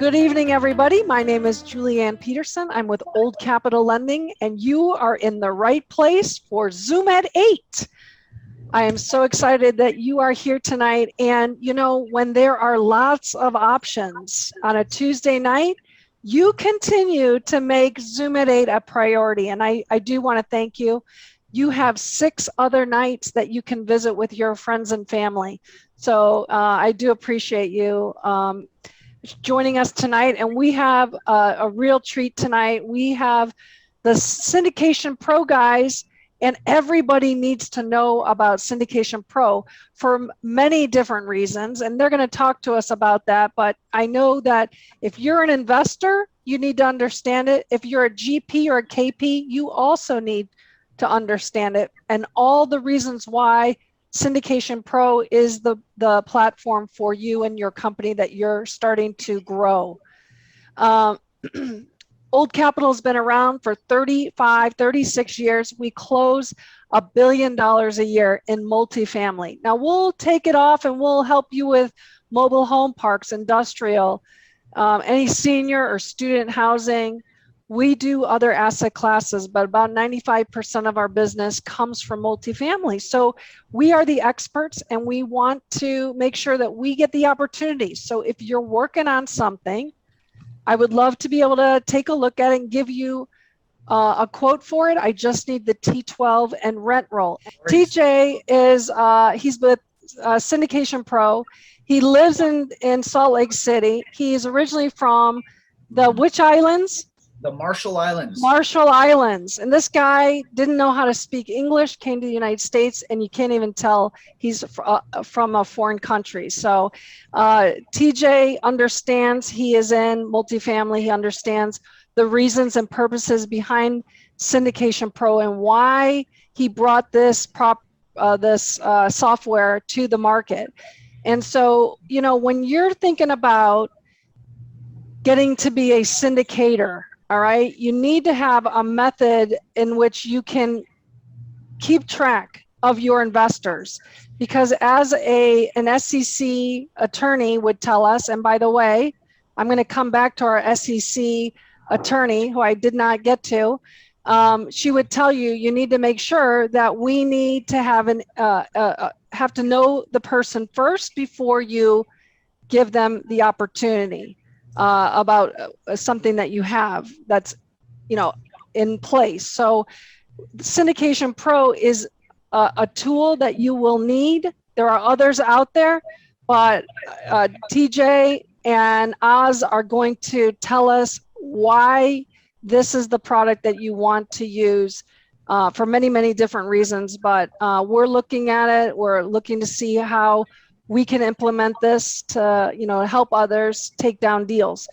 Good evening, everybody. My name is Julianne Peterson. I'm with Old Capital Lending, and you are in the right place for Zoom at 8. I am so excited that you are here tonight. And you know, when there are lots of options on a Tuesday night, you continue to make Zoom at 8 a priority. And I do want to thank you. You have 6 other nights that you can visit with your friends and family. So I do appreciate you joining us tonight. And we have a real treat tonight. We have the SyndicationPro guys, and everybody needs to know about SyndicationPro for many different reasons. And they're going to talk to us about that. But I know that if you're an investor, you need to understand it. If you're a GP or a KP, you also need to understand it, and all the reasons why SyndicationPro is the platform for you and your company that you're starting to grow. Old Capital has been around for 36 years. We close $1 billion a year in multifamily. Now we'll take it off and we'll help you with mobile home parks, industrial, any senior or student housing. We do other asset classes, but about 95% of our business comes from multifamily. So we are the experts, and we want to make sure that we get the opportunity. So if you're working on something, I would love to be able to take a look at it and give you a quote for it. I just need the T12 and rent roll. TJ is, he's with SyndicationPro. He lives in Salt Lake City. He's originally from the which islands? The Marshall Islands. Marshall Islands. And this guy didn't know how to speak English, came to the United States, and you can't even tell he's from a foreign country. So TJ understands, he is in multifamily. He understands the reasons and purposes behind SyndicationPro and why he brought this software to the market. And so, you know, when you're thinking about getting to be a syndicator, all right, you need to have a method in which you can keep track of your investors, because as an SEC attorney would tell us, and by the way, I'm going to come back to our SEC attorney who I did not get to. She would tell you, you need to make sure that we need to have to know the person first before you give them the opportunity about something that you have that's, you know, in place. So SyndicationPro is a tool that you will need. There are others out there, but TJ and Oz are going to tell us why this is the product that you want to use for many, many different reasons. But we're looking at it. We're looking to see how we can implement this to, you know, help others take down deals.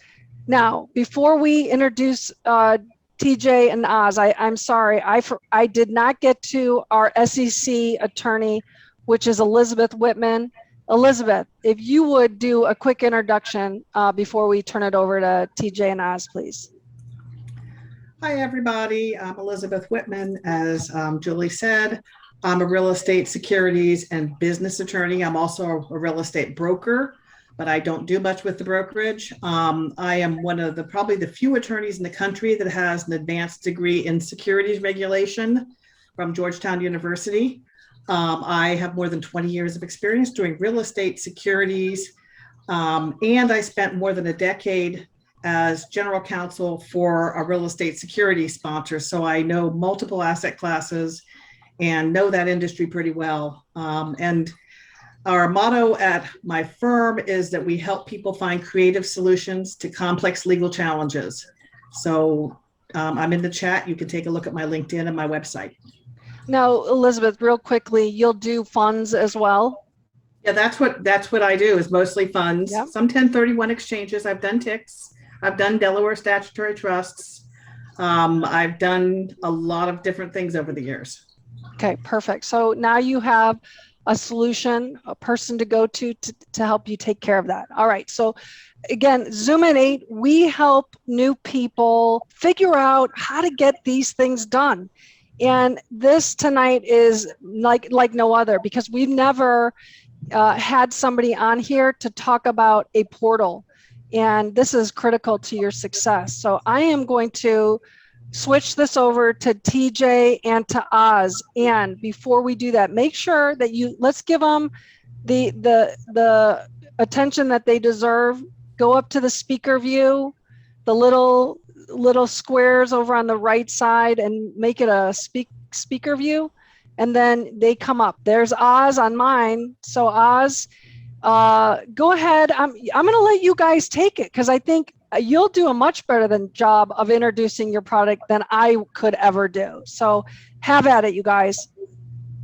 Now, before we introduce TJ and Oz, I'm sorry, I did not get to our SEC attorney, which is Elizabeth Whitman. Elizabeth, if you would do a quick introduction before we turn it over to TJ and Oz, please. Hi, everybody. I'm Elizabeth Whitman. As Julie said, I'm a real estate securities and business attorney. I'm also a real estate broker, but I don't do much with the brokerage. I am one of probably the few attorneys in the country that has an advanced degree in securities regulation from Georgetown University. I have more than 20 years of experience doing real estate securities, and I spent more than a decade as general counsel for a real estate security sponsor. So I know multiple asset classes and know that industry pretty well. And our motto at my firm is that we help people find creative solutions to complex legal challenges. So I'm in the chat. You can take a look at my LinkedIn and my website. Now, Elizabeth, real quickly, you'll do funds as well? Yeah, that's what I do, is mostly funds. Yep. Some 1031 exchanges. I've done TICs. I've done Delaware statutory trusts. I've done a lot of different things over the years. Okay, perfect. So now you have a solution, a person to go to help you take care of that. All right. So again, Zoom at 8, we help new people figure out how to get these things done. And this tonight is like no other, because we've never had somebody on here to talk about a portal. And this is critical to your success. So I am going to switch this over to TJ and to Oz. And before we do that, make sure that let's give them the attention that they deserve. Go up to the speaker view, the little squares over on the right side, and make it a speaker view. And then they come up. There's Oz on mine. So Oz, go ahead. I'm going to let you guys take it, because I think you'll do a much better job of introducing your product than I could ever do. So have at it, you guys.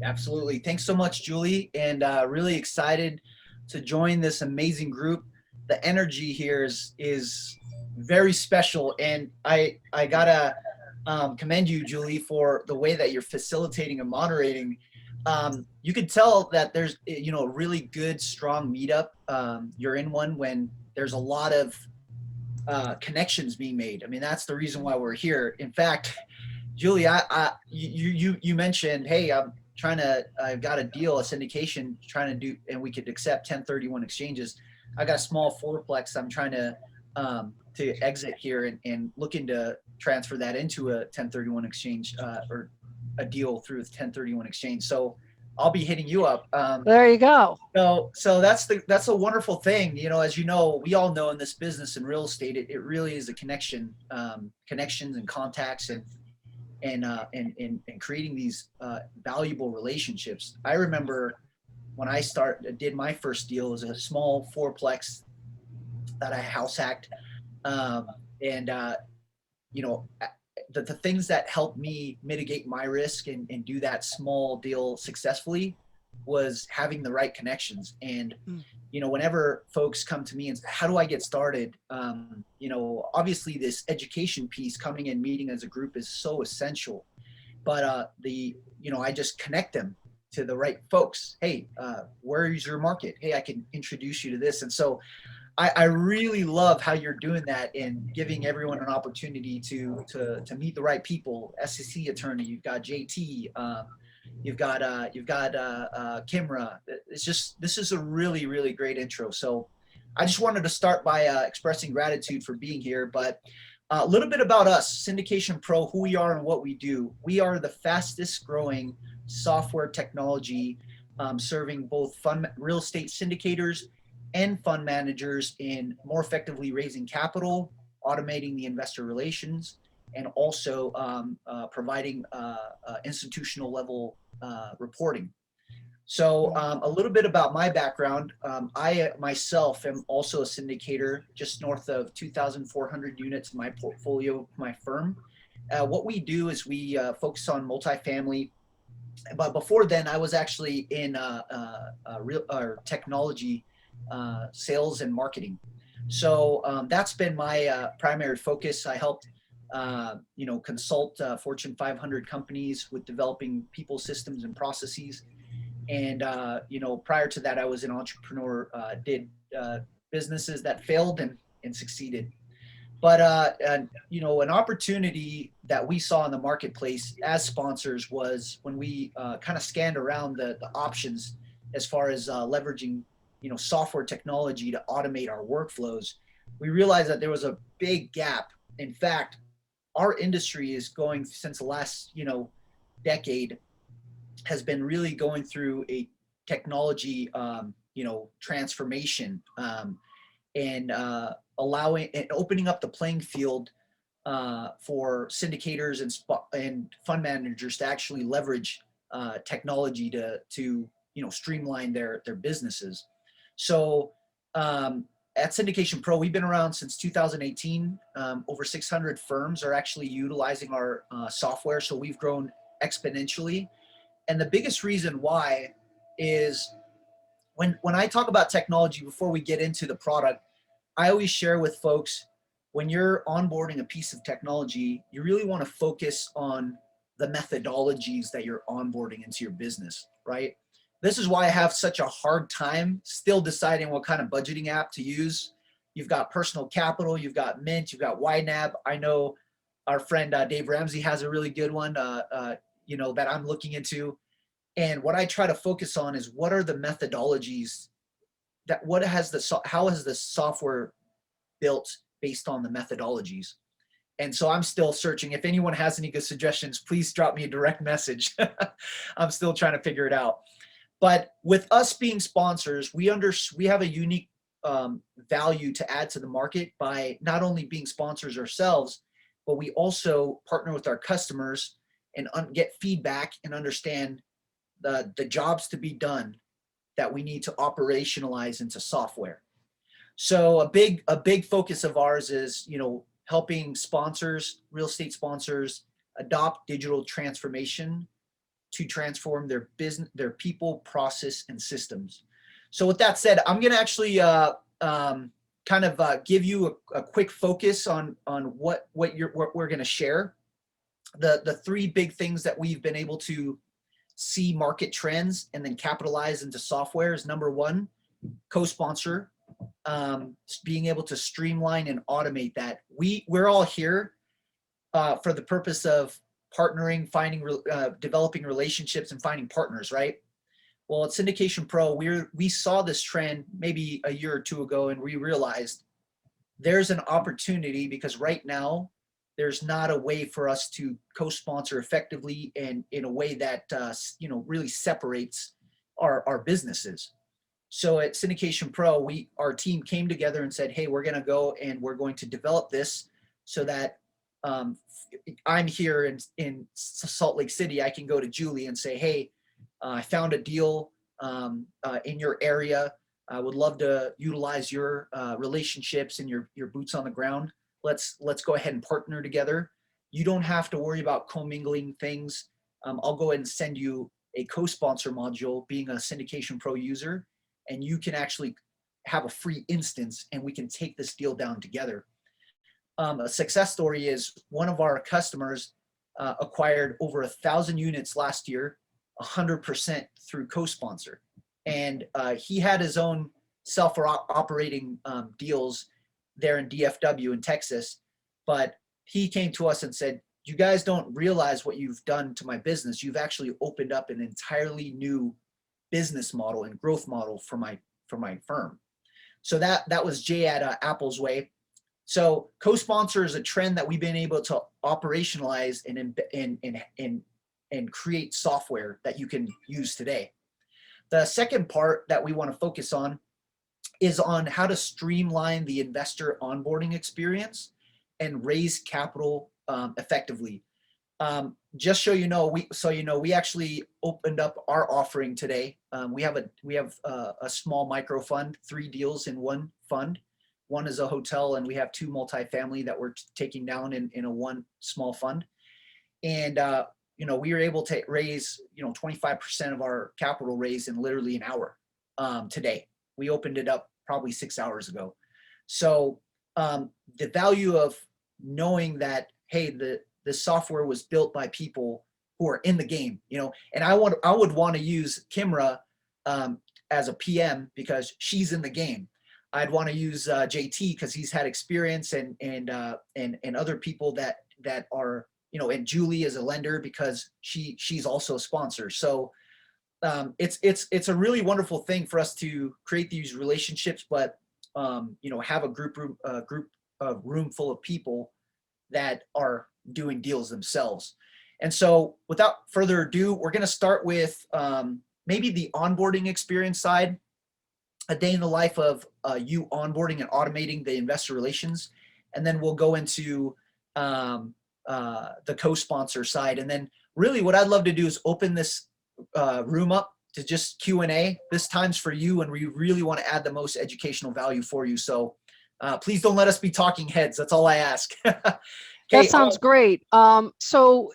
Absolutely. Thanks so much, Julie. And really excited to join this amazing group. The energy here is very special. And I gotta commend you, Julie, for the way that you're facilitating and moderating. You could tell that there's, a really good, strong meetup. You're in one when there's a lot of connections being made. I mean, that's the reason why we're here. In fact, Julie, you mentioned, hey, I've got a deal, a syndication trying to do, and we could accept 1031 exchanges. I got a small fourplex I'm trying to exit here and looking to transfer that into a 1031 exchange or a deal through a 1031 exchange. So I'll be hitting you up. There you go. So that's a wonderful thing. As you know, we all know in this business in real estate, it really is a connections and contacts and creating these valuable relationships. I remember when I did my first deal, it was a small fourplex that I house hacked. The things that helped me mitigate my risk and do that small deal successfully was having the right connections. And, whenever folks come to me and say, how do I get started? Obviously this education piece, coming in, meeting as a group, is so essential, but I just connect them to the right folks. Hey, where is your market? Hey, I can introduce you to this. And so I really love how you're doing that and giving everyone an opportunity to meet the right people. SEC attorney, you've got JT, you've got Kimra. This is a really, really great intro. So I just wanted to start by expressing gratitude for being here. But a little bit about us, Syndication Pro, who we are and what we do. We are the fastest growing software technology serving both real estate syndicators and fund managers in more effectively raising capital, automating the investor relations, and also providing institutional level reporting. So a little bit about my background. I myself am also a syndicator, just north of 2,400 units in my portfolio, my firm. What we do is we focus on multifamily. But before then, I was actually in technology sales and marketing. So that's been my primary focus. I helped consult Fortune 500 companies with developing people, systems, and processes. And prior to that, I was an entrepreneur, did businesses that failed and succeeded. But an opportunity that we saw in the marketplace as sponsors was when we kind of scanned around the options as far as leveraging software technology to automate our workflows. We realized that there was a big gap. In fact, our industry is going, since the last decade, has been really going through a technology transformation and allowing and opening up the playing field for syndicators and fund managers to actually leverage technology to streamline their businesses. So at Syndication Pro, we've been around since 2018. Over 600 firms are actually utilizing our software, so we've grown exponentially. And the biggest reason why is when I talk about technology, before we get into the product, I always share with folks, when you're onboarding a piece of technology, you really want to focus on the methodologies that you're onboarding into your business, right? This is why I have such a hard time still deciding what kind of budgeting app to use. You've got Personal Capital, you've got Mint, you've got YNAB. I know our friend Dave Ramsey has a really good one, that I'm looking into. And what I try to focus on is, what are the methodologies how has the software built based on the methodologies. And so I'm still searching. If anyone has any good suggestions, please drop me a direct message. I'm still trying to figure it out. But with us being sponsors, we have a unique value to add to the market by not only being sponsors ourselves, but we also partner with our customers and get feedback and understand the jobs to be done that we need to operationalize into software. So a big focus of ours is, helping sponsors, real estate sponsors, adopt digital transformation to transform their business, their people, process, and systems. So with that said, I'm going to actually give you a quick focus on what we're going to share. The three big things that we've been able to see market trends and then capitalize into software is, number one, co-sponsor. Being able to streamline and automate that. We're all here for the purpose of partnering, developing relationships and finding partners, right? Well, at Syndication Pro, we saw this trend maybe a year or two ago, and we realized there's an opportunity because right now there's not a way for us to co-sponsor effectively and in a way that really separates our businesses. So at Syndication Pro, our team came together and said, hey, we're going to go and we're going to develop this so that I'm here in Salt Lake City. I can go to Julie and say, hey, I found a deal in your area. I would love to utilize your relationships and your boots on the ground. Let's go ahead and partner together. You don't have to worry about commingling things. I'll go ahead and send you a co-sponsor module being a Syndication Pro user, and you can actually have a free instance and we can take this deal down together. A success story is one of our customers acquired over 1,000 units last year, 100% through co-sponsor. And he had his own self-operating deals there in DFW in Texas, but he came to us and said, you guys don't realize what you've done to my business. You've actually opened up an entirely new business model and growth model for my firm. So that was Jay at Apple's Way. So co-sponsor is a trend that we've been able to operationalize and create software that you can use today. The second part that we want to focus on is on how to streamline the investor onboarding experience and raise capital effectively. Just so you know, we actually opened up our offering today. We have a small micro fund, 3 deals in one fund. One is a hotel, and we have 2 multifamily that we're taking down in a one small fund. And we were able to raise 25% of our capital raise in literally an hour today. We opened it up probably 6 hours ago. So the value of knowing that, hey, the software was built by people who are in the game, and I would want to use Kimra as a PM because she's in the game. I'd want to use JT because he's had experience and other people that are, and Julie as a lender because she's also a sponsor. So it's a really wonderful thing for us to create these relationships, but have a room full of people that are doing deals themselves. And so without further ado, we're going to start with maybe the onboarding experience side, a day in the life of you onboarding and automating the investor relations. And then we'll go into the co-sponsor side. And then really what I'd love to do is open this room up to just Q&A. This time's for you, and we really want to add the most educational value for you. So please don't let us be talking heads. That's all I ask. Okay, that sounds great. So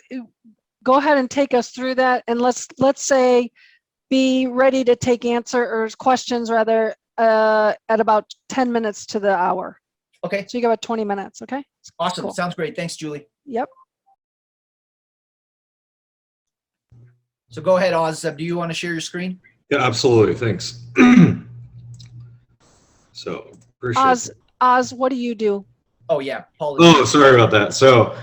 go ahead and take us through that, and let's say be ready to take questions rather at about 10 minutes to the hour. Okay. So you got about 20 minutes. Okay. Awesome. Cool. Sounds great. Thanks, Julie. Yep. So go ahead, Oz. Do you want to share your screen? Yeah, absolutely. Thanks. So appreciate Oz, what do you do? Oh yeah, Paul. Oh, sorry about that. So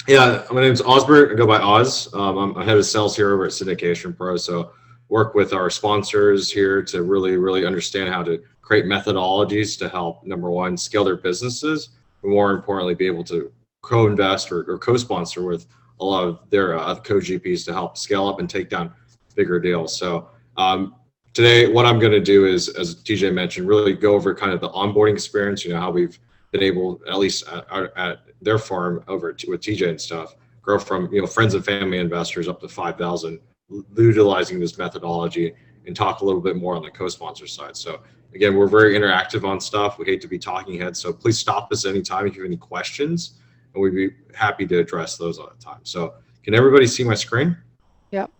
yeah, my name's Osbert. I go by Oz. I'm head of sales here over at Syndication Pro. So work with our sponsors here to really understand how to create methodologies to help, number one, scale their businesses, but more importantly, be able to co-invest or co-sponsor with a lot of their co-GPs to help scale up and take down bigger deals. So today, what I'm going to do is, as TJ mentioned, really go over kind of the onboarding experience, how we've been able, at least at their farm over with TJ and stuff, grow from, friends and family investors up to 5,000, utilizing this methodology, and talk a little bit more on the co-sponsor side. So again, we're very interactive on stuff. We hate to be talking heads. So please stop us anytime if you have any questions, and we'd be happy to address those all the time. So can everybody see my screen? Yep.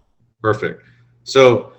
Perfect. So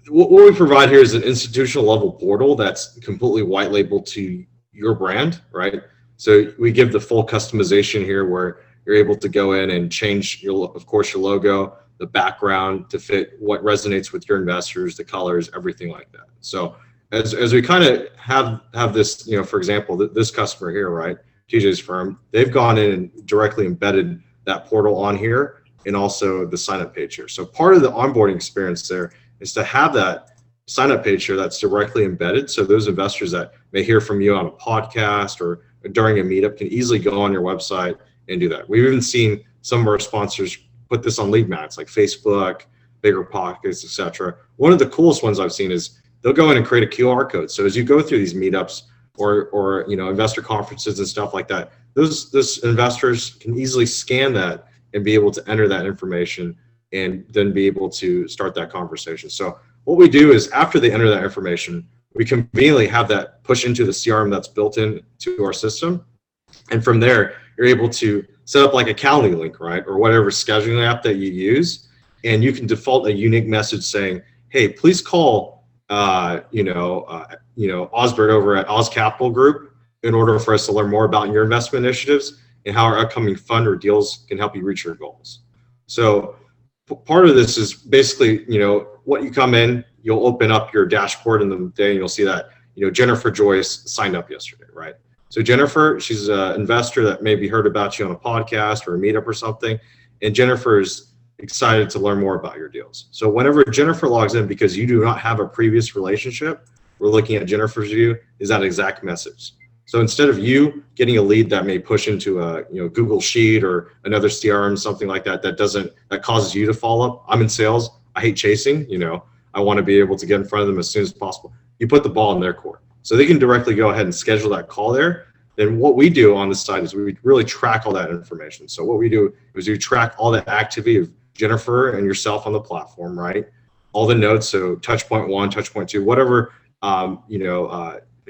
what we provide here is an institutional level portal that's completely white labeled to your brand, right? So we give the full customization here where you're able to go in and change of course, your logo, the background to fit what resonates with your investors, the colors, everything like that. So as we kind of have this, for example, this customer here, right? TJ's firm, they've gone in and directly embedded that portal on here and also the sign up page here. So part of the onboarding experience there is to have that sign up page here that's directly embedded. So those investors that may hear from you on a podcast or during a meetup can easily go on your website and do that. We've even seen some of our sponsors put this on lead magnets like Facebook, Bigger Pockets, etc. One of the coolest ones I've seen is they'll go in and create a QR code. So as you go through these meetups or investor conferences and stuff like that, those investors can easily scan that and be able to enter that information and then be able to start that conversation. So what we do is after they enter that information, we conveniently have that push into the CRM that's built into our system. And from there, you're able to set up like a Calendly link, right? Or whatever scheduling app that you use. And you can default a unique message saying, hey, please call, Osbert over at Oz Capital Group in order for us to learn more about your investment initiatives and how our upcoming fund or deals can help you reach your goals. So part of this is basically, what you come in, you'll open up your dashboard in the day and you'll see that, Jennifer Joyce signed up yesterday, right? So Jennifer, she's an investor that maybe heard about you on a podcast or a meetup or something. And Jennifer is excited to learn more about your deals. So whenever Jennifer logs in, because you do not have a previous relationship, we're looking at Jennifer's view, is that exact message. So instead of you getting a lead that may push into a Google Sheet or another CRM, something like that, that causes you to follow up. I'm in sales. I hate chasing. I want to be able to get in front of them as soon as possible. You put the ball in their court, so they can directly go ahead and schedule that call there. Then what we do on this side is we really track all that information. So what we do is we track all the activity of Jennifer and yourself on the platform, right? All the notes, so touch point 1, touch point 2, whatever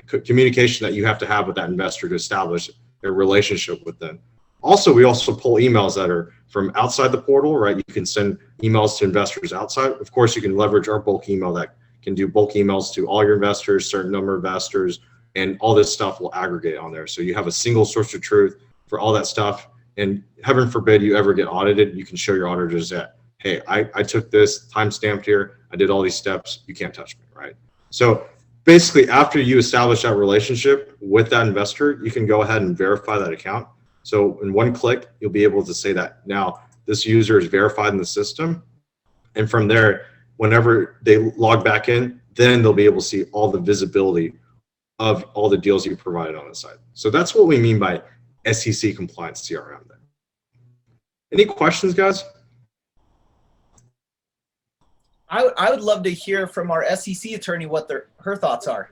communication that you have to have with that investor to establish a relationship with them. Also, we also pull emails that are from outside the portal, right? You can send emails to investors outside. Of course, you can leverage our bulk email that can do bulk emails to all your investors, certain number of investors, and all this stuff will aggregate on there. So you have a single source of truth for all that stuff. And heaven forbid you ever get audited, you can show your auditors that, hey, I took this, time-stamped here, I did all these steps, you can't touch me, right? So basically, after you establish that relationship with that investor, you can go ahead and verify that account. So in one click, you'll be able to say that now this user is verified in the system. And from there, whenever they log back in, then they'll be able to see all the visibility of all the deals you provided on the site. So that's what we mean by SEC compliance CRM there. Any questions, guys? I would love to hear from our SEC attorney what her thoughts are.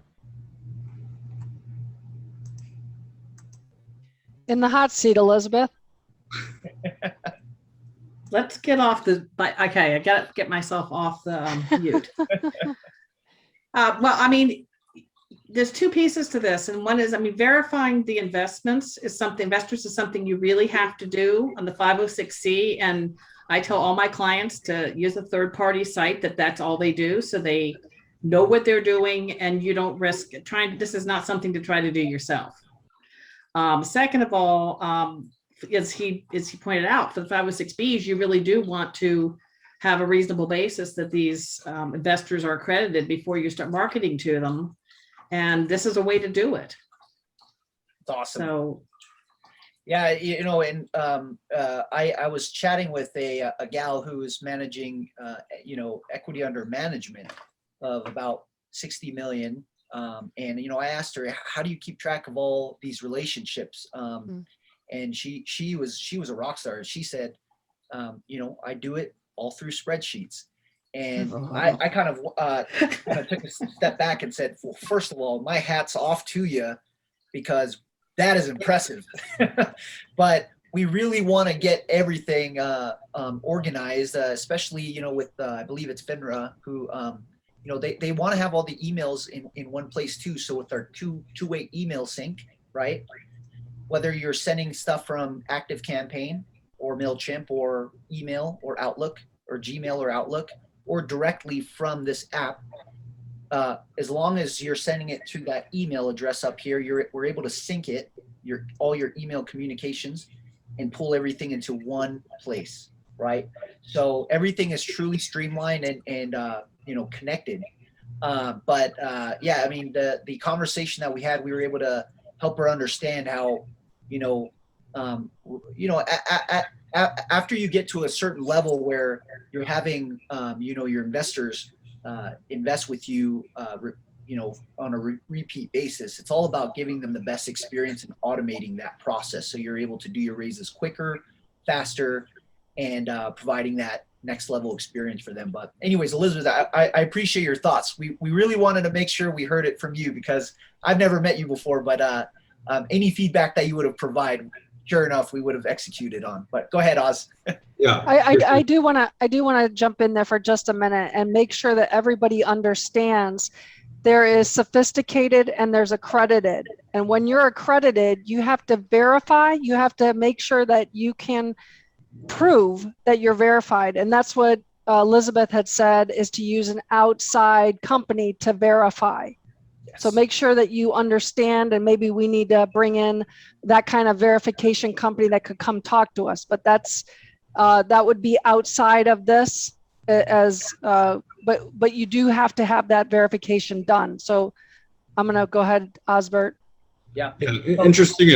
In the hot seat, Elizabeth. Let's get off the, okay, I got to get myself off the mute. Well, I mean, there's two pieces to this. And one is, verifying the investors is something you really have to do on the 506C. And I tell all my clients to use a third-party site that's all they do. So they know what they're doing and you don't risk this is not something to try to do yourself. Second of all, as he pointed out, for the 506Bs, you really do want to have a reasonable basis that these investors are accredited before you start marketing to them. And this is a way to do it. It's awesome. So, yeah, and I was chatting with a gal who is managing, equity under management of about 60 million. And, I asked her, how do you keep track of all these relationships? And she was a rock star. She said, I do it all through spreadsheets. And I kind of took a step back and said, well, first of all, my hat's off to you, because that is impressive. But we really want to get everything organized, especially, with, I believe it's FINRA, who, they want to have all the emails in one place too. So with our two-way email sync, right? Whether you're sending stuff from ActiveCampaign or MailChimp or email or Outlook or Gmail or Outlook, or directly from this app, as long as you're sending it to that email address up here, we're able to sync it, all your email communications, and pull everything into one place, right? So everything is truly streamlined and connected. But yeah, I mean, the conversation that we had, we were able to help her understand how, after you get to a certain level where you're having, your investors invest with you, on a repeat basis, it's all about giving them the best experience and automating that process. So you're able to do your raises quicker, faster, and providing that next level experience for them. But anyways, Elizabeth, I appreciate your thoughts. We really wanted to make sure we heard it from you, because I've never met you before, but any feedback that you would have provided, sure enough, we would have executed on. But go ahead, Oz. Yeah. I do want to jump in there for just a minute and make sure that everybody understands there is sophisticated and there's accredited. And when you're accredited, you have to verify, you have to make sure that you can prove that you're verified. And that's what Elizabeth had said, is to use an outside company to verify. Yes. So make sure that you understand, and maybe we need to bring in that kind of verification company that could come talk to us. But that would be outside of this, but you do have to have that verification done. So I'm going to go ahead, Osbert. Yeah. Interesting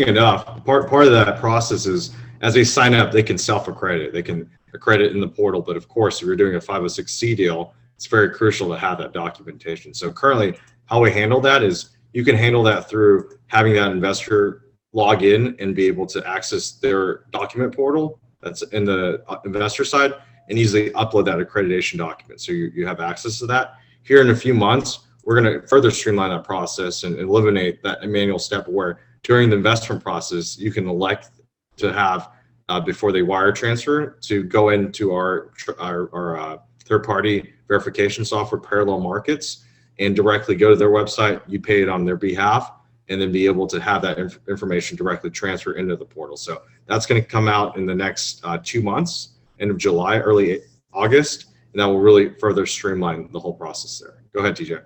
enough. Part of that process is, as they sign up, they can self-accredit. They can accredit in the portal. But of course, if you're doing a 506c deal, it's very crucial to have that documentation. So currently, how we handle that is, you can handle that through having that investor log in and be able to access their document portal that's in the investor side, and easily upload that accreditation document. So you have access to that. Here in a few months, we're going to further streamline that process and eliminate that manual step where during the investment process, you can elect to have, before they wire transfer, to go into our third-party verification software, Parallel Markets, and directly go to their website. You pay it on their behalf, and then be able to have that information directly transfer into the portal. So that's going to come out in the next 2 months, end of July, early August, and that will really further streamline the whole process there. Go ahead, TJ.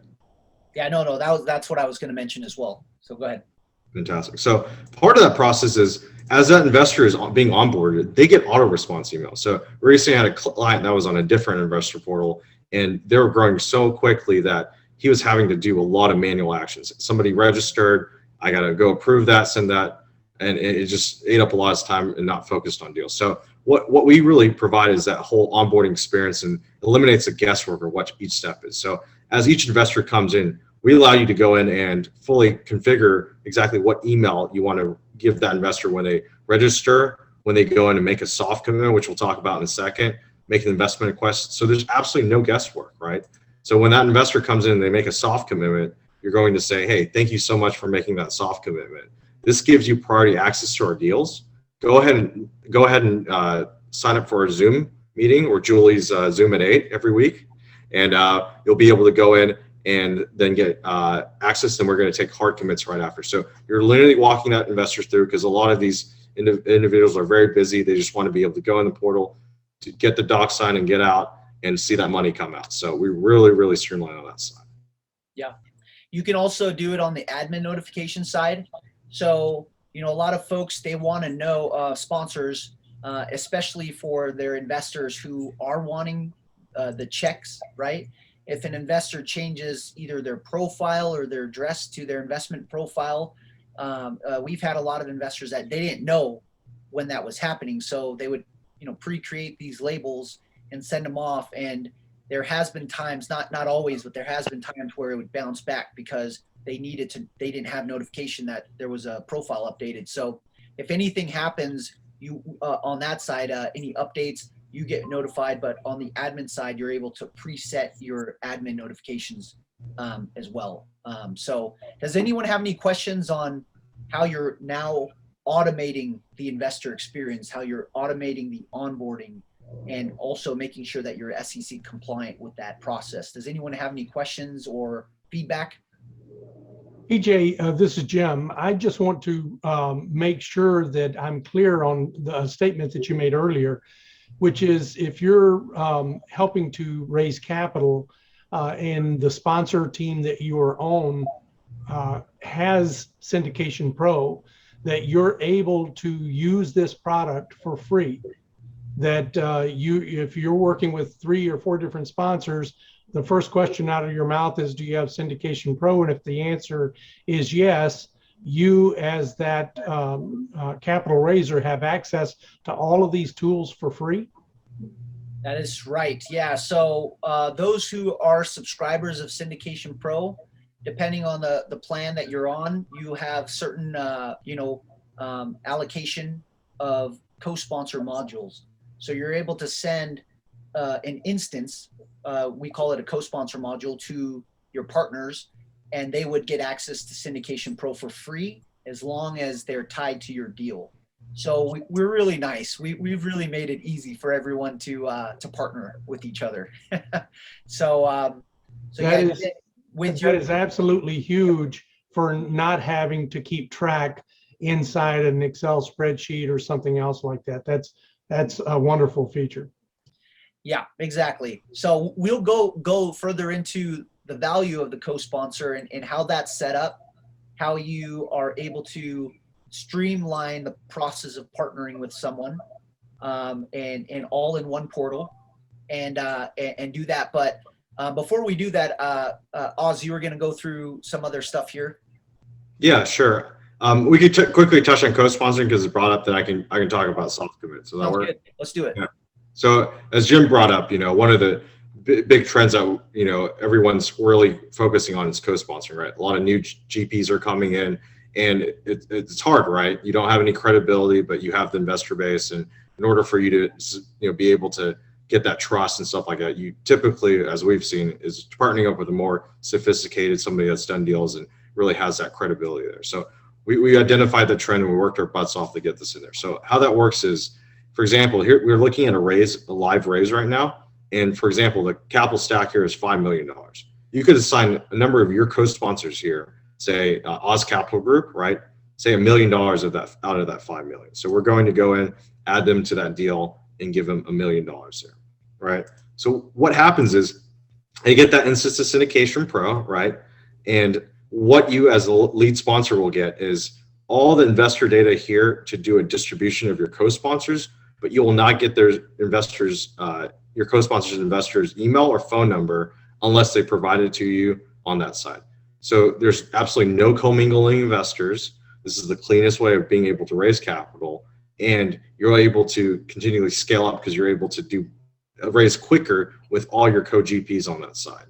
Yeah, no, that's what I was going to mention as well. So go ahead. Fantastic. So part of that process is, as that investor is being onboarded, they get auto response emails. So we recently had a client that was on a different investor portal, and they were growing so quickly that he was having to do a lot of manual actions. Somebody registered, I got to go approve that, send that, and it just ate up a lot of time and not focused on deals. So what we really provide is that whole onboarding experience, and eliminates the guesswork of what each step is. So as each investor comes in, we allow you to go in and fully configure exactly what email you want to give that investor when they register, when they go in and make a soft commitment, which we'll talk about in a second, make an investment request. So there's absolutely no guesswork, right? So when that investor comes in and they make a soft commitment, you're going to say, hey, thank you so much for making that soft commitment. This gives you priority access to our deals. Go ahead and sign up for a Zoom meeting, or Julie's Zoom at 8 every week. And you'll be able to go in and then get access, and we're going to take hard commits right after. So you're literally walking that investor through, because a lot of these individuals are very busy. They just want to be able to go in the portal, to get the doc signed and get out and see that money come out. So we really streamline on that side. Yeah. You can also do it on the admin notification side. So, a lot of folks, they want to know, sponsors, especially for their investors who are wanting the checks, right? If an investor changes either their profile or their address to their investment profile, we've had a lot of investors that they didn't know when that was happening. So they would, pre-create these labels and send them off, and there has been times, not always, but there has been times where it would bounce back because they didn't have notification that there was a profile updated. So if anything happens, you on that side, any updates, you get notified, but on the admin side, you're able to preset your admin notifications as well. So does anyone have any questions on how you're now automating the investor experience, how you're automating the onboarding, and also making sure that you're SEC compliant with that process? Does anyone have any questions or feedback? TJ, this is Jim. I just want to make sure that I'm clear on the statement that you made earlier, which is if you're helping to raise capital and the sponsor team that you are on has SyndicationPro, that you're able to use this product for free. That if you're working with 3 or 4 different sponsors, the first question out of your mouth is, do you have SyndicationPro? And if the answer is yes, you as that capital raiser have access to all of these tools for free? That is right. Yeah. So those who are subscribers of SyndicationPro, depending on the plan that you're on, you have certain, allocation of co-sponsor modules. So you're able to send an instance, we call it a co-sponsor module, to your partners, and they would get access to SyndicationPro for free as long as they're tied to your deal. So we're really nice. We've really made it easy for everyone to partner with each other. That is absolutely huge for not having to keep track inside an Excel spreadsheet or something else like that. That's a wonderful feature. Yeah, exactly. So we'll go further into the value of the co-sponsor and how that's set up, how you are able to streamline the process of partnering with someone, and all in one portal, and do that. But before we do that, Oz, you were going to go through some other stuff here. Yeah, sure. We could quickly touch on co-sponsoring because it's brought up that I can talk about soft commit. So that Sounds work? good. Let's do it. Yeah. So as Jim brought up, one of the big trends that everyone's really focusing on is co-sponsoring, right? A lot of new GPs are coming in, and it's hard, right? You don't have any credibility, but you have the investor base, and in order for you to be able to get that trust and stuff like that, you typically, as we've seen, is partnering up with a more sophisticated, somebody that's done deals and really has that credibility there. So we identified the trend and we worked our butts off to get this in there. So how that works is, for example, here we're looking at a live raise right now. And for example, the capital stack here is $5 million. You could assign a number of your co-sponsors here, say Oz Capital Group, right? Say $1 million of that out of that $5 million. So we're going to go in, add them to that deal, and give them $1 million there, right? So what happens is they get that instance of SyndicationPro, right? And what you as a lead sponsor will get is all the investor data here to do a distribution of your co-sponsors, but you will not get their investors, your co-sponsors' investors' email or phone number unless they provide it to you on that side. So there's absolutely no commingling investors. This is the cleanest way of being able to raise capital, and you're able to continually scale up because you're able to raise quicker with all your co-GPs on that side.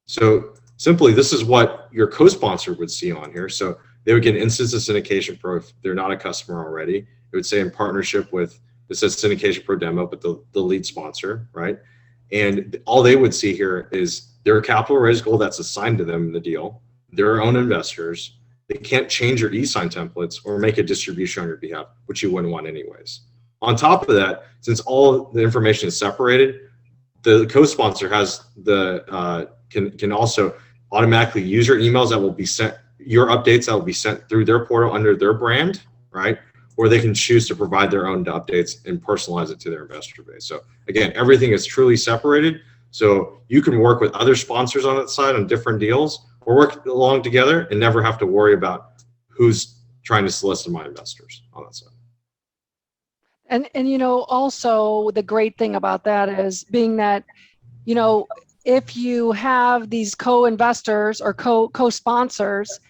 So simply, this is what your co-sponsor would see on here. So they would get an instance of SyndicationPro if they're not a customer already. It would say in partnership with, it says SyndicationPro demo, but the lead sponsor, right? And all they would see here is their capital raise goal that's assigned to them in the deal, their own investors. They can't change your e-sign templates or make a distribution on your behalf, which you wouldn't want anyways. On top of that, since all the information is separated, the co-sponsor has can also automatically use your emails that will be sent, your updates that will be sent through their portal under their brand, right? Or they can choose to provide their own updates and personalize it to their investor base. So again, everything is truly separated. So you can work with other sponsors on that side on different deals, or work along together and never have to worry about who's trying to solicit my investors on that side. And also the great thing about that is being that, if you have these co-investors or co-sponsors,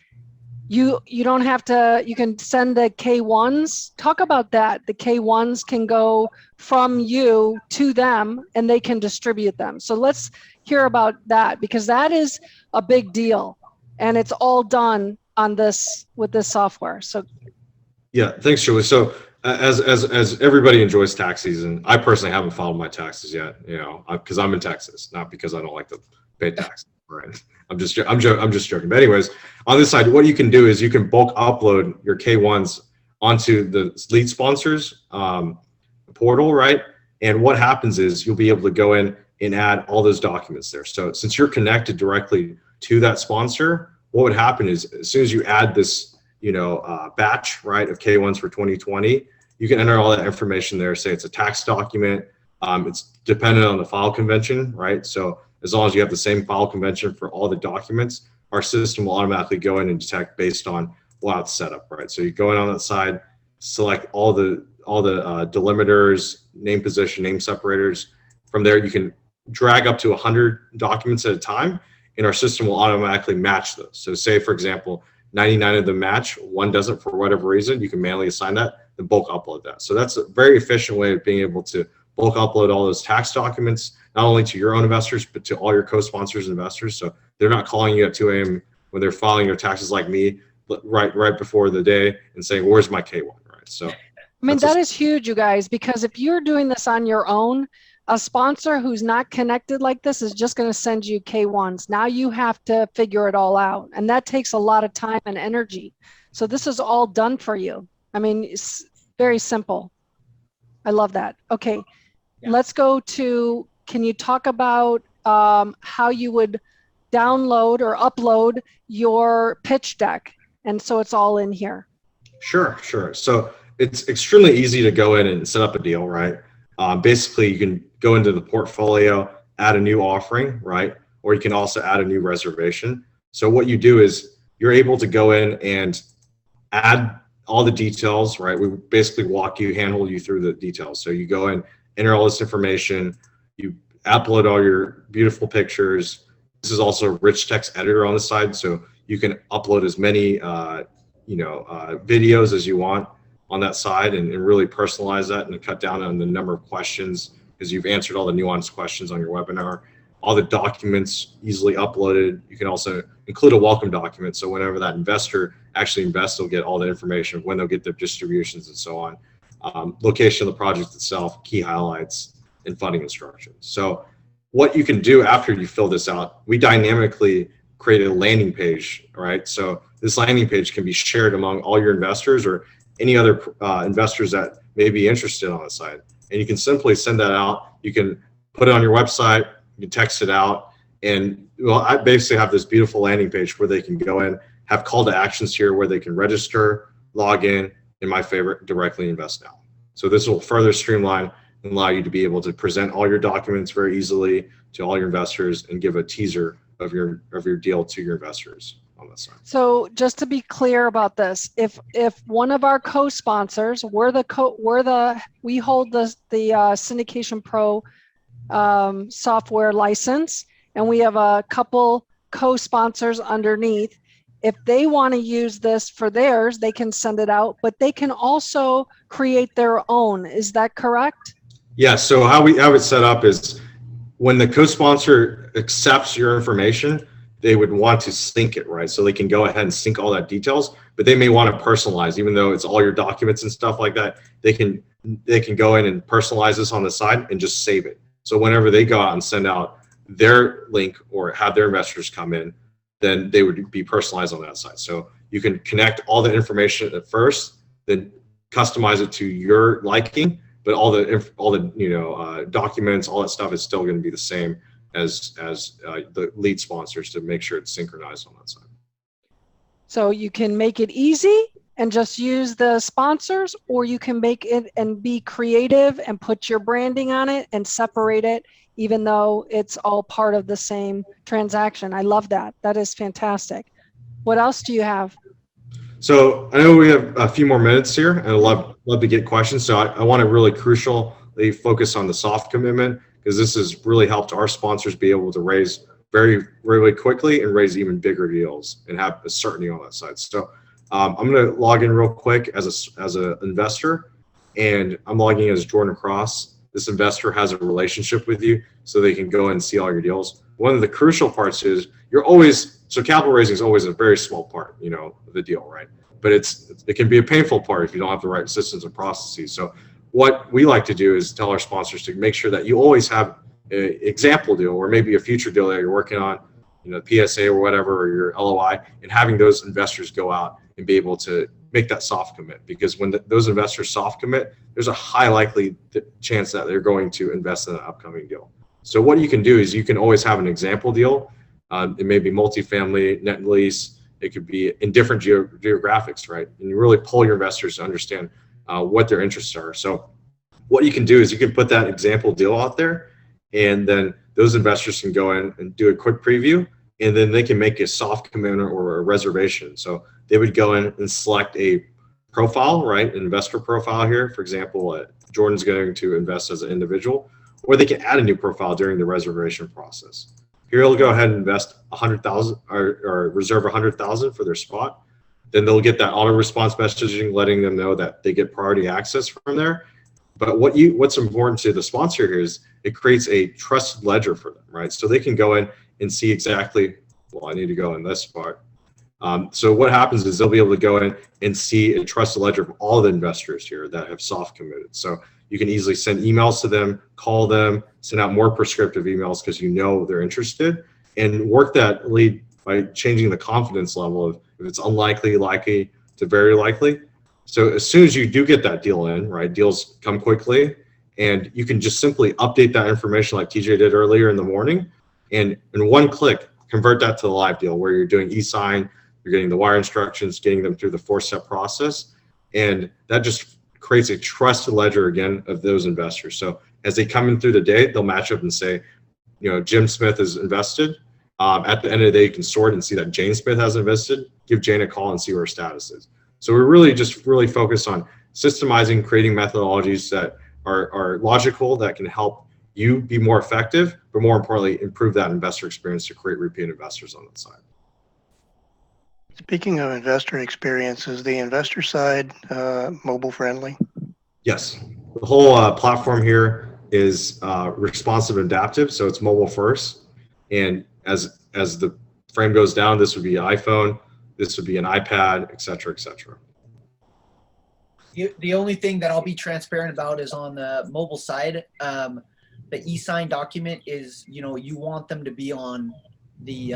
You don't have to, you can send the K1s. Talk about that. The K1s can go from you to them and they can distribute them. So let's hear about that, because that is a big deal and it's all done on this with this software. So yeah, thanks, Julie. So as everybody enjoys tax season, I personally haven't filed my taxes yet, you know, because I'm in Texas, not because I don't like to pay taxes. Right. I'm just joking. But anyways, on this side, what you can do is you can bulk upload your K1s onto the lead sponsors portal, right? And what happens is you'll be able to go in and add all those documents there. So since you're connected directly to that sponsor, what would happen is as soon as you add this, you know, batch, right, of K1s for 2020, you can enter all that information there. Say it's a tax document. It's dependent on the file convention, right? So as long as you have the same file convention for all the documents, our system will automatically go in and detect based on it's set up, right? So you go in on that side, select all the delimiters, name position, name separators. From there, you can drag up to 100 documents at a time, and our system will automatically match those. So say, for example, 99 of them match, one doesn't for whatever reason, you can manually assign that and bulk upload that. So that's a very efficient way of being able to bulk upload all those tax documents, not only to your own investors, but to all your co-sponsors and investors. So they're not calling you at 2 a.m. when they're filing their taxes like me, right before the day and saying, where's my K1, right? So I mean, that is huge, you guys, because if you're doing this on your own, a sponsor who's not connected like this is just going to send you K1s. Now you have to figure it all out. And that takes a lot of time and energy. So this is all done for you. I mean, it's very simple. I love that. Okay, let's go to, can you talk about how you would download or upload your pitch deck? And so it's all in here. Sure. So it's extremely easy to go in and set up a deal, right? Basically, you can go into the portfolio, add a new offering, right? Or you can also add a new reservation. So what you do is you're able to go in and add all the details, right? We basically handhold you through the details. So you go in, enter all this information, you upload all your beautiful pictures. This is also a rich text editor on the side, so you can upload as many videos as you want on that side and really personalize that and cut down on the number of questions because you've answered all the nuanced questions on your webinar. All the documents easily uploaded. You can also include a welcome document, so whenever that investor actually invests, they'll get all the information of when they'll get their distributions and so on. Location of the project itself, key highlights, and funding instructions. So what you can do after you fill this out, we dynamically create a landing page, right? So this landing page can be shared among all your investors or any other investors that may be interested on the site. And you can simply send that out. You can put it on your website, you can text it out, and I basically have this beautiful landing page where they can go in, have call to actions here where they can register, log in, and my favorite, directly invest now. So this will further streamline and allow you to be able to present all your documents very easily to all your investors and give a teaser of your deal to your investors on this side. So just to be clear about this, if one of our co-sponsors, we hold the SyndicationPro software license, and we have a couple co-sponsors underneath. If they want to use this for theirs, they can send it out, but they can also create their own. Is that correct? Yeah. So how it's set up is when the co-sponsor accepts your information, they would want to sync it, right? So they can go ahead and sync all that details, but they may want to personalize, even though it's all your documents and stuff like that. They can go in and personalize this on the side and just save it. So whenever they go out and send out their link or have their investors come in, then they would be personalized on that side. So you can connect all the information at first, then customize it to your liking, but all the documents, all that stuff is still going to be the same as the lead sponsors to make sure it's synchronized on that side. So you can make it easy and just use the sponsors, or you can make it and be creative and put your branding on it and separate it, even though it's all part of the same transaction. I love that. That is fantastic. What else do you have? So I know we have a few more minutes here, and I'd love to get questions. So I want to really crucially focus on the soft commitment, because this has really helped our sponsors be able to raise very, really quickly and raise even bigger deals and have a certainty on that side. So I'm going to log in real quick as an investor, and I'm logging in as Jordan Cross. This investor has a relationship with you, so they can go and see all your deals. One of the crucial parts is so capital raising is always a very small part, of the deal, right? But it can be a painful part if you don't have the right systems and processes. So what we like to do is tell our sponsors to make sure that you always have an example deal or maybe a future deal that you're working on, PSA or whatever, or your LOI, and having those investors go out and be able to make that soft commit. Because when those investors soft commit, there's a high likely chance that they're going to invest in an upcoming deal. So what you can do is you can always have an example deal. It may be multifamily, net lease. It could be in different geographics, right? And you really pull your investors to understand what their interests are. So what you can do is you can put that example deal out there, and then those investors can go in and do a quick preview, and then they can make a soft commitment or a reservation. So they would go in and select a profile, right? An investor profile here. For example, Jordan's going to invest as an individual, or they can add a new profile during the reservation process. Here, they'll go ahead and invest 100,000 or reserve 100,000 for their spot. Then they'll get that auto response messaging letting them know that they get priority access from there. But what's important to the sponsor here is it creates a trusted ledger for them, right? So they can go in and see exactly, well, I need to go in this part. So what happens is they'll be able to go in and see a trusted ledger of all the investors here that have soft committed. So you can easily send emails to them, call them, send out more prescriptive emails because they're interested, and work that lead by changing the confidence level of if it's unlikely, likely to very likely. So as soon as you do get that deal in, right, deals come quickly, and you can just simply update that information like TJ did earlier in the morning, and in one click, convert that to the live deal where you're doing e-sign, you're getting the wire instructions, getting them through the 4-step process, and that just creates a trusted ledger again of those investors. So as they come in through the day, they'll match up and say, Jim Smith is invested. At the end of the day, you can sort and see that Jane Smith has invested. Give Jane a call and see where her status is. So we're really focused on systemizing, creating methodologies that are logical, that can help you be more effective, but more importantly, improve that investor experience to create repeat investors on that side. Speaking of investor experience, is the investor side mobile friendly? Yes, the whole platform here is responsive and adaptive, so it's mobile first. And as the frame goes down, this would be an iPhone, this would be an iPad, et cetera, et cetera. The only thing that I'll be transparent about is on the mobile side. The e-sign document is, you want them to be on the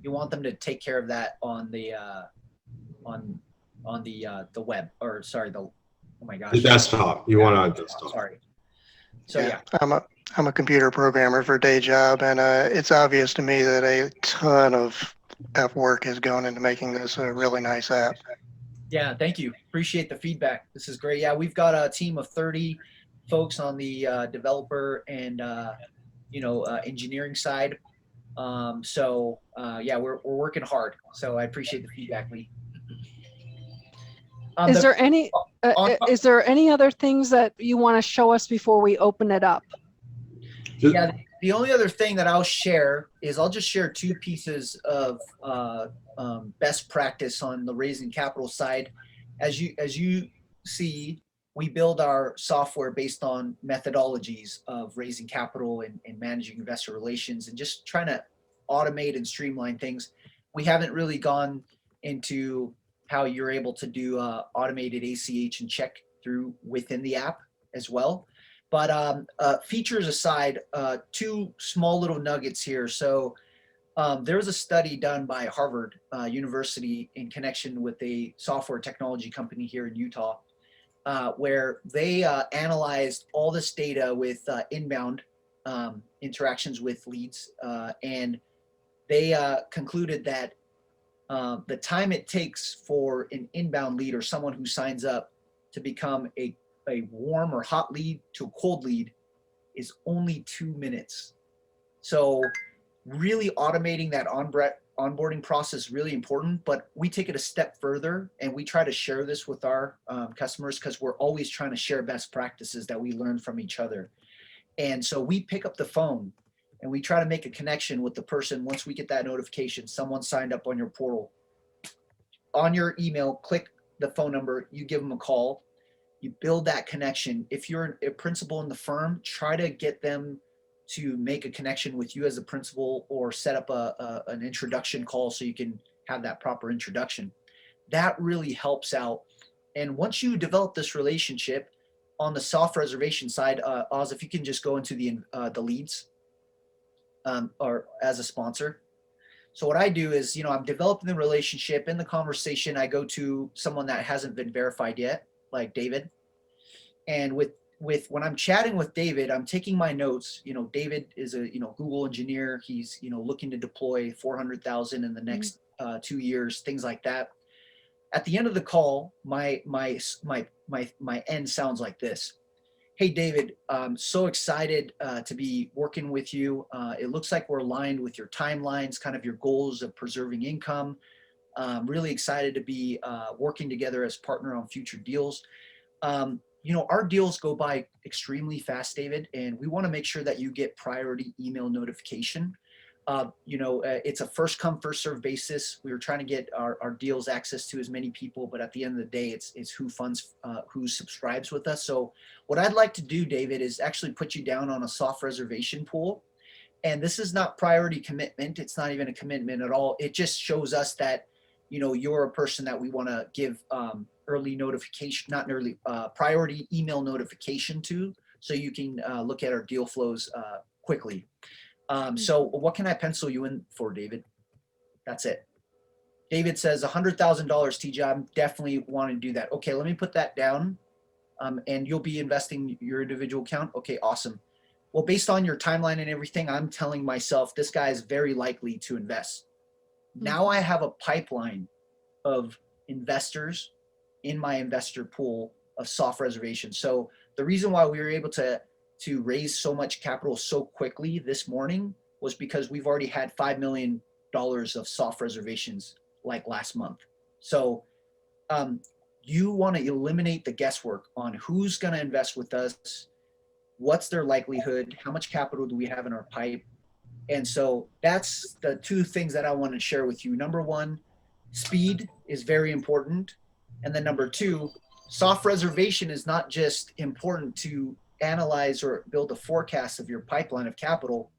you want them to take care of that on the web, or sorry, oh my gosh, the desktop. You want on desktop. Sorry. So yeah. I'm a computer programmer for a day job, and it's obvious to me that a ton of work has gone into making this a really nice app. Yeah, thank you. Appreciate the feedback. This is great. Yeah, we've got a team of 30 folks on the developer and engineering side. Yeah, we're working hard. So I appreciate the feedback, Lee. Is there any other things that you want to show us before we open it up? Yeah, the only other thing that I'll share is I'll just share 2 pieces of best practice on the raising capital side. As you see, we build our software based on methodologies of raising capital and managing investor relations and just trying to automate and streamline things. We haven't really gone into how you're able to do automated ACH and check through within the app as well. But features aside, 2 small little nuggets here. So there was a study done by Harvard University in connection with a software technology company here in Utah, where they analyzed all this data with inbound interactions with leads, and they concluded that the time it takes for an inbound lead or someone who signs up to become a warm or hot lead to a cold lead is only 2 minutes. So really automating that onboarding process is really important, but we take it a step further and we try to share this with our customers because we're always trying to share best practices that we learn from each other. And so we pick up the phone and we try to make a connection with the person. Once we get that notification, someone signed up on your portal, on your email, click the phone number, you give them a call, you build that connection. If you're a principal in the firm, try to get them to make a connection with you as a principal, or set up an introduction call so you can have that proper introduction. That really helps out. And once you develop this relationship on the soft reservation side, Oz, if you can just go into the leads, or as a sponsor. So what I do is, I'm developing the relationship. In the conversation, I go to someone that hasn't been verified yet, like David. And with when I'm chatting with David, I'm taking my notes. David is a Google engineer. He's looking to deploy 400,000 in the next 2 years, things like that. At the end of the call, my end sounds like this. Hey, David, I'm so excited to be working with you. It looks like we're aligned with your timelines, kind of your goals of preserving income. I'm really excited to be working together as partner on future deals. Our deals go by extremely fast, David, and we want to make sure that you get priority email notification. It's a first come, first serve basis. We were trying to get our deals access to as many people, but at the end of the day, it's who subscribes with us. So what I'd like to do, David, is actually put you down on a soft reservation pool. And this is not priority commitment. It's not even a commitment at all. It just shows us that, you're a person that we want to give early notification, not early, priority email notification to, so you can look at our deal flows quickly. So what can I pencil you in for, David? That's it. David says $100,000, TJ. I'm definitely wanting to do that. Okay, let me put that down. And you'll be investing your individual account. Okay, awesome. Well, based on your timeline and everything, I'm telling myself this guy is very likely to invest. Now I have a pipeline of investors in my investor pool of soft reservations. So the reason why we were able to raise so much capital so quickly this morning was because we've already had $5 million of soft reservations like last month. So you want to eliminate the guesswork on who's going to invest with us, what's their likelihood, how much capital do we have in our pipe. And so that's the two things that I want to share with you. Number one, speed is very important. And then number two, soft reservation is not just important to analyze or build a forecast of your pipeline of capital.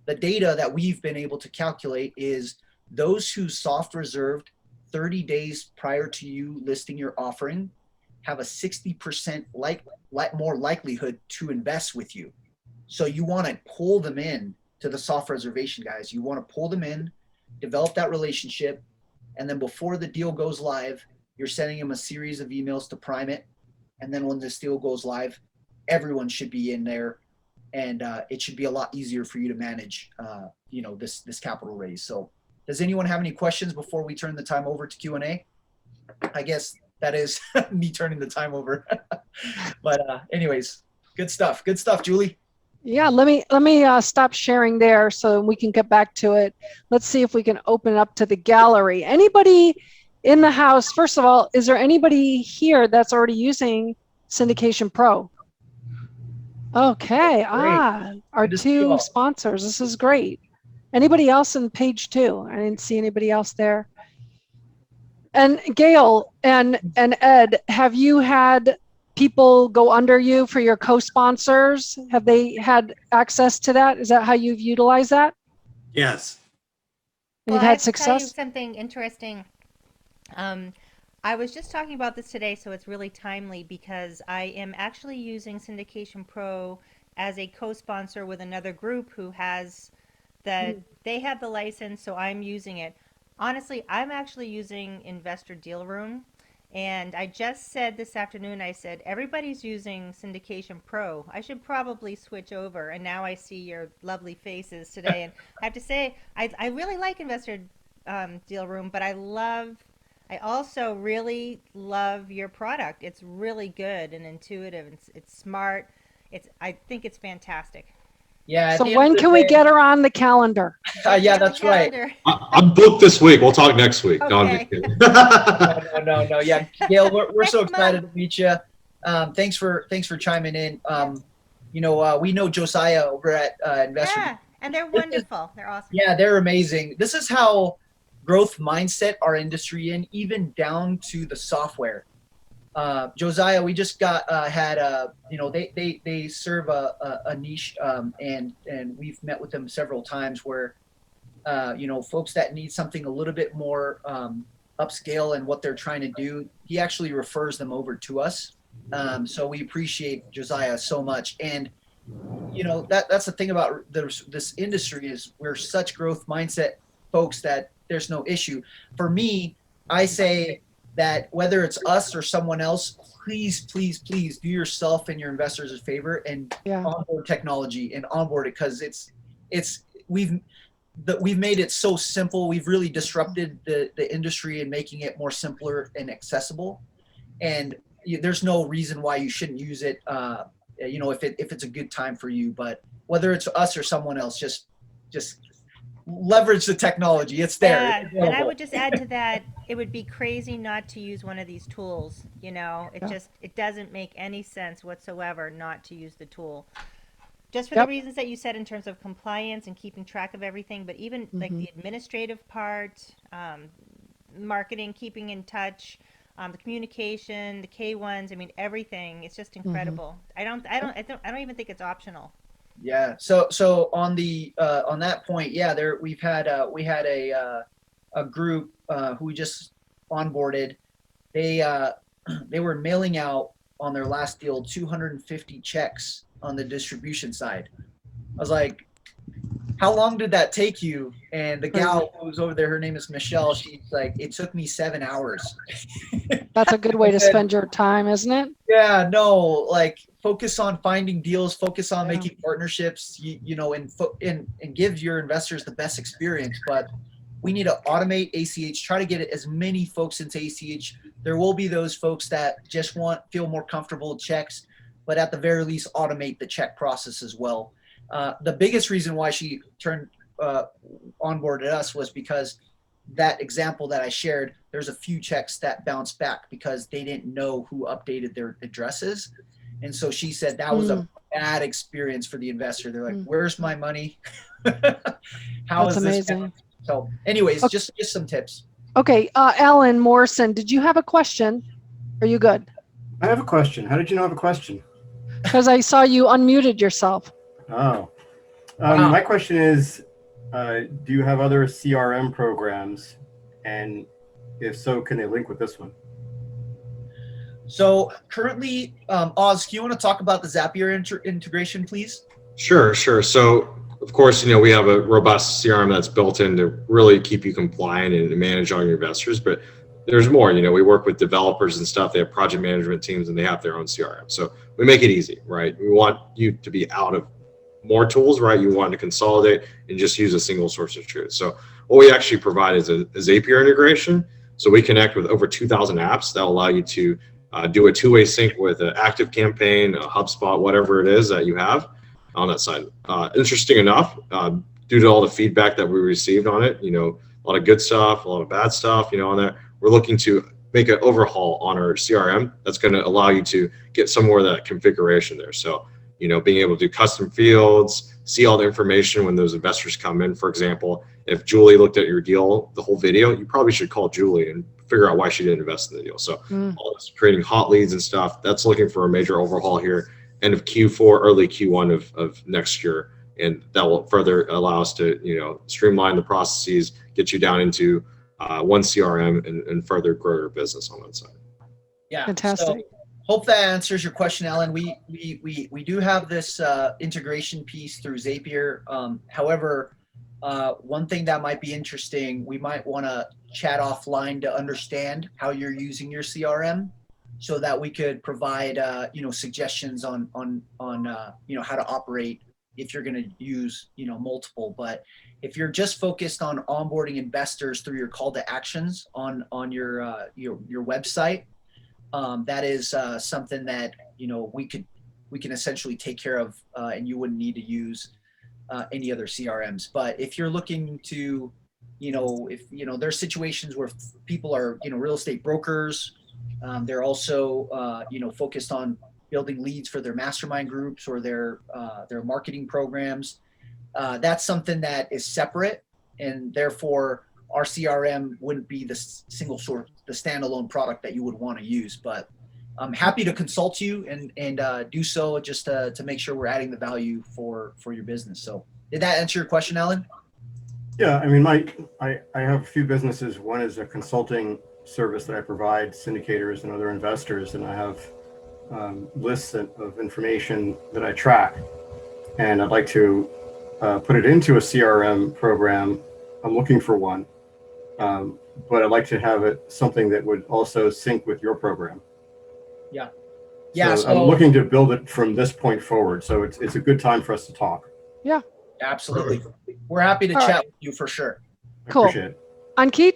The data that we've been able to calculate is those who soft reserved 30 days prior to you listing your offering have a 60% more likelihood to invest with you. So you want to pull them in to the soft reservation, guys. You want to pull them in, develop that relationship, and then before the deal goes live, you're sending them a series of emails to prime it. And then when this deal goes live, everyone should be in there, and it should be a lot easier for you to manage, this capital raise. So does anyone have any questions before we turn the time over to Q&A? I guess that is me turning the time over. But anyways, good stuff. Good stuff, Julie. Yeah, let me stop sharing there so we can get back to it. Let's see if we can open it up to the gallery. Anybody in the house, first of all, is there anybody here that's already using SyndicationPro? Okay, our two sponsors. This is great. Anybody else in page 2? I didn't see anybody else there. And Gail and Ed, have you had people go under you for your co-sponsors? Have they had access to that? Is that how you've utilized that? Yes. And you've had success? I have to tell you something interesting. I was just talking about this today, so it's really timely because I am actually using SyndicationPro as a co-sponsor with another group who has they have the license, so I'm using it. Honestly, I'm actually using Investor Deal Room, and I just said this afternoon, I said, everybody's using SyndicationPro. I should probably switch over, and now I see your lovely faces today, and I have to say, I really like Investor Deal Room, but I also really love your product. It's really good and intuitive. It's smart. I think it's fantastic. Yeah. So when can we get her on the calendar? Yeah, that's right. I'm booked this week. We'll talk next week. Okay. No, I'm just kidding. No. Yeah, Gail, we're so excited to meet you. Thanks for chiming in. We know Josiah over at Investor. Yeah, and they're wonderful. They're awesome. Yeah, they're amazing. This is how growth mindset our industry in, even down to the software. Josiah, we just had they serve a niche, and we've met with them several times where folks that need something a little bit more upscale in what they're trying to do, he actually refers them over to us. So we appreciate Josiah so much. And that's the thing about this industry is we're such growth mindset folks that there's no issue. For me, I say that whether it's us or someone else, please do yourself and your investors a favor and onboard technology and onboard it, because we've made it so simple. We've really disrupted the industry and making it more simpler and accessible. And there's no reason why you shouldn't use it. If it's a good time for you, but whether it's us or someone else, just leverage the technology. It's there. Yeah, and I would just add to that, it would be crazy not to use one of these tools. It doesn't make any sense whatsoever not to use the tool. Just for the reasons that you said in terms of compliance and keeping track of everything, but even like the administrative part, marketing, keeping in touch, the communication, the K1s, I mean, everything. It's just incredible. I don't even think it's optional. Yeah. So on that point, we had a group who we just onboarded. They were mailing out on their last deal 250 checks on the distribution side. I was like, how long did that take you? And the gal who was over there, her name is Michelle. She's like, it took me 7 hours. That's a good way to spend your time, isn't it? Yeah, no, like focus on finding deals, focus on making partnerships, and give your investors the best experience. But we need to automate ACH, try to get as many folks into ACH. There will be those folks that just feel more comfortable with checks, but at the very least, automate the check process as well. The biggest reason why she onboarded us was because that example that I shared, there's a few checks that bounced back because they didn't know who updated their addresses. And so she said that was a bad experience for the investor. They're like, where's my money? How is this amazing. So anyways, just some tips. Okay. Alan Morrison, did you have a question? Are you good? I have a question. How did you know I have a question? Because I saw you unmuted yourself. Oh, my question is, do you have other CRM programs? And if so, can they link with this one? So currently, Oz, do you want to talk about the Zapier integration, please? Sure. So of course, we have a robust CRM that's built in to really keep you compliant and to manage all your investors, but there's more. We work with developers and stuff. They have project management teams and they have their own CRM. So we make it easy, right? We want you to be out of more tools, right? You want to consolidate and just use a single source of truth. So what we actually provide is a Zapier integration. So we connect with over 2,000 apps that allow you to do a two-way sync with an active campaign, a HubSpot, whatever it is that you have on that side. Interesting enough, due to all the feedback that we received on it, a lot of good stuff, a lot of bad stuff, on there, we're looking to make an overhaul on our CRM that's going to allow you to get some more of that configuration there. So, being able to do custom fields, see all the information when those investors come in. For example, if Julie looked at your deal, the whole video, you probably should call Julie and figure out why she didn't invest in the deal. So all this creating hot leads and stuff, that's looking for a major overhaul here, end of Q4, early Q1 of next year. And that will further allow us to, streamline the processes, get you down into one CRM and further grow your business on that side. Yeah. Fantastic. So hope that answers your question, Alan. We do have this integration piece through Zapier. However, one thing that might be interesting, we might want to chat offline to understand how you're using your CRM, so that we could provide suggestions on how to operate if you're going to use multiple. But if you're just focused on onboarding investors through your call to actions on your website, that is something that we can essentially take care of, and you wouldn't need to use any other CRMs. But if you're looking to, there's situations where people are, real estate brokers, they're also, focused on building leads for their mastermind groups or their marketing programs. That's something that is separate, and therefore our CRM wouldn't be the single source, the standalone product that you would want to use. But I'm happy to consult you and do so just to make sure we're adding the value for your business. So did that answer your question, Alan? Yeah, I mean, I have a few businesses. One is a consulting service that I provide syndicators and other investors, and I have lists of information that I track, and I'd like to put it into a CRM program. I'm looking for one, but I'd like to have it something that would also sync with your program. Yeah. Yeah. So I'm looking to build it from this point forward. So it's a good time for us to talk. Yeah. Absolutely. We're happy to chat with you for sure. Cool. I appreciate it. Ankit,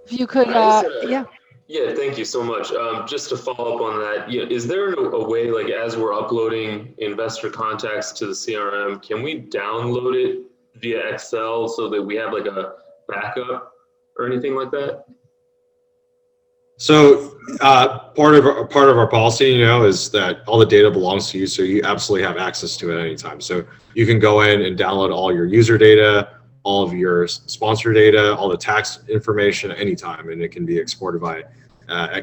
if you could, yeah. Yeah, thank you so much. Just to follow up on that, is there a way, like as we're uploading investor contacts to the CRM, can we download it via Excel so that we have like a backup or anything like that? So part of our policy, is that all the data belongs to you, so you absolutely have access to it at any time. So you can go in and download all your user data, all of your sponsor data, all the tax information at any time, and it can be exported by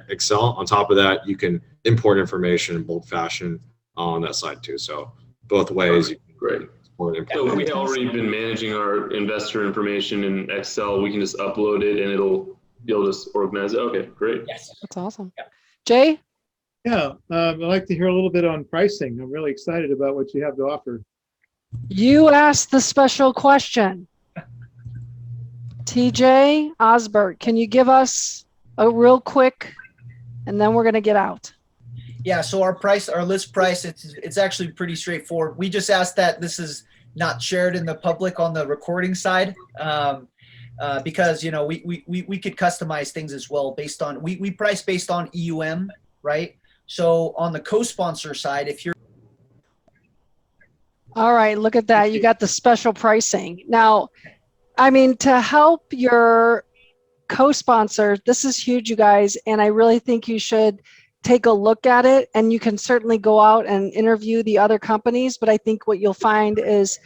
Excel. On top of that, you can import information in bulk fashion on that side too. So both ways. Great. So we already been managing our investor information in Excel. We can just upload it and you'll just organize it. Okay, great. Yes. That's awesome. Jay? Yeah, I'd like to hear a little bit on pricing. I'm really excited about what you have to offer. You asked the special question. TJ Osbert, can you give us a real quick, and then we're going to get out. Yeah, so our list price, it's actually pretty straightforward. We just asked that this is not shared in the public on the recording side, because we could customize things as well based on we price based on EUM, right? So on the co-sponsor side, if you're all right, look at that. You got the special pricing. Now, I mean, to help your co-sponsor, this is huge, you guys, and I really think you should take a look at it, and you can certainly go out and interview the other companies, but I think what you'll find is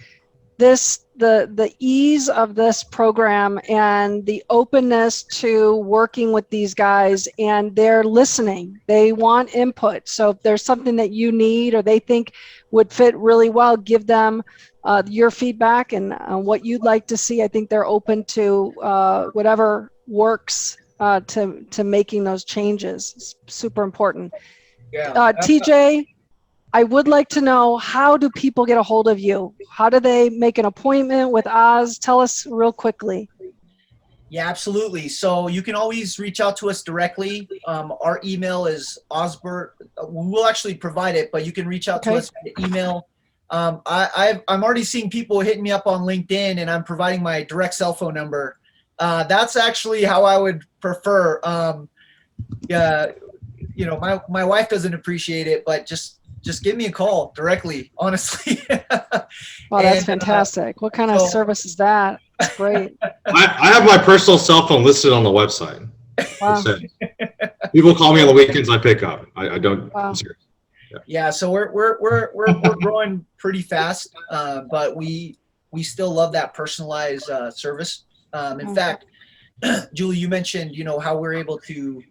the ease of this program and the openness to working with these guys, and they're listening. They want input. So if there's something that you need or they think would fit really well, give them your feedback and what you'd like to see. I think they're open to whatever works to making those changes. It's super important. Yeah. TJ, I would like to know, how do people get a hold of you? How do they make an appointment with Oz? Tell us real quickly. Yeah, absolutely. So you can always reach out to us directly. Our email is Osbert. We'll actually provide it, but you can reach out to us via email. I'm already seeing people hitting me up on LinkedIn, and I'm providing my direct cell phone number. That's actually how I would prefer. My wife doesn't appreciate it, but just give me a call directly, honestly. Wow, that's fantastic. What kind of service is that? That's great. I have my personal cell phone listed on the website. Wow. People call me on the weekends, I pick up. I don't. Wow. I'm serious. Yeah, so we're growing pretty fast, but we still love that personalized service. In fact, Julie, you mentioned how we're able to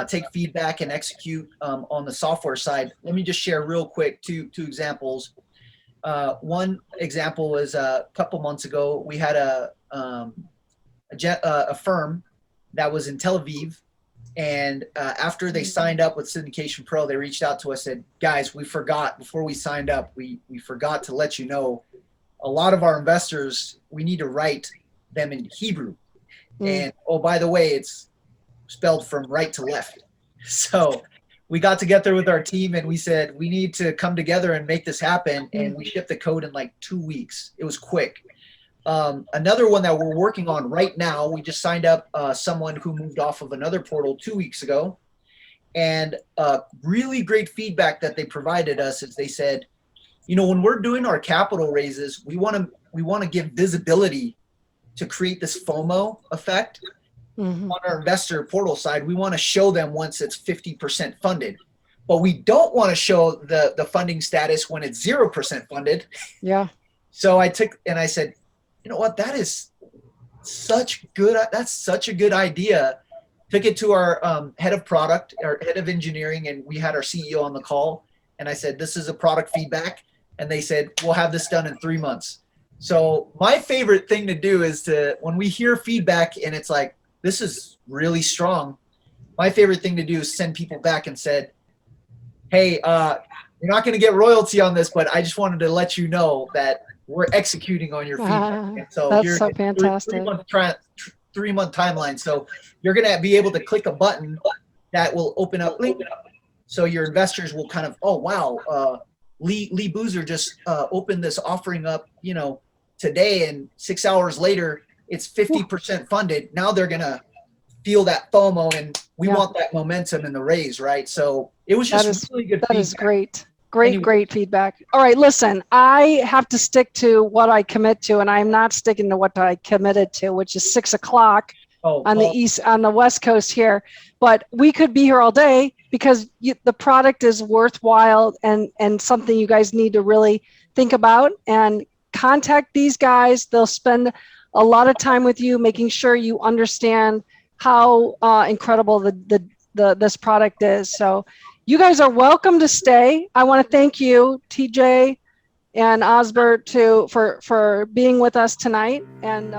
take feedback and execute on the software side. Let me just share real quick two examples. One example was a couple months ago. We had a firm that was in Tel Aviv, and after they signed up with SyndicationPro, they reached out to us and said, "Guys, we forgot before we signed up. We forgot to let you know, a lot of our investors, we need to write them in Hebrew, and oh, by the way, it's spelled from right to left." So we got together with our team and we said, we need to come together and make this happen. And we shipped the code in like 2 weeks. It was quick. Another one that we're working on right now, we just signed up someone who moved off of another portal 2 weeks ago. And really great feedback that they provided us is they said, when we're doing our capital raises, we want to give visibility to create this FOMO effect. On our investor portal side, we want to show them once it's 50% funded, but we don't want to show the funding status when it's 0% funded. Yeah. So I said, you know what, that is That's such a good idea. Took it to our head of product, our head of engineering, and we had our CEO on the call. And I said, this is a product feedback. And they said, we'll have this done in 3 months. So my favorite thing to do is when we hear feedback and it's like, this is really strong, my favorite thing to do is send people back and said, hey, you're not going to get royalty on this, but I just wanted to let you know that we're executing on your feedback. And so that's so fantastic. 3-month timeline. So you're going to be able to click a button that will open up. So your investors will kind of, oh, wow, Lee Boozer just opened this offering up, today, and 6 hours later, it's 50% funded. Now they're going to feel that FOMO, and we want that momentum in the raise, right? So it was just really good feedback. That is great. Great feedback. All right, listen, I have to stick to what I commit to, and I'm not sticking to what I committed to, which is 6 o'clock on the West Coast here. But we could be here all day because the product is worthwhile and something you guys need to really think about, and contact these guys. They'll spend a lot of time with you, making sure you understand how incredible this product is. So you guys are welcome to stay. I want to thank you, TJ and Osbert, for being with us tonight. And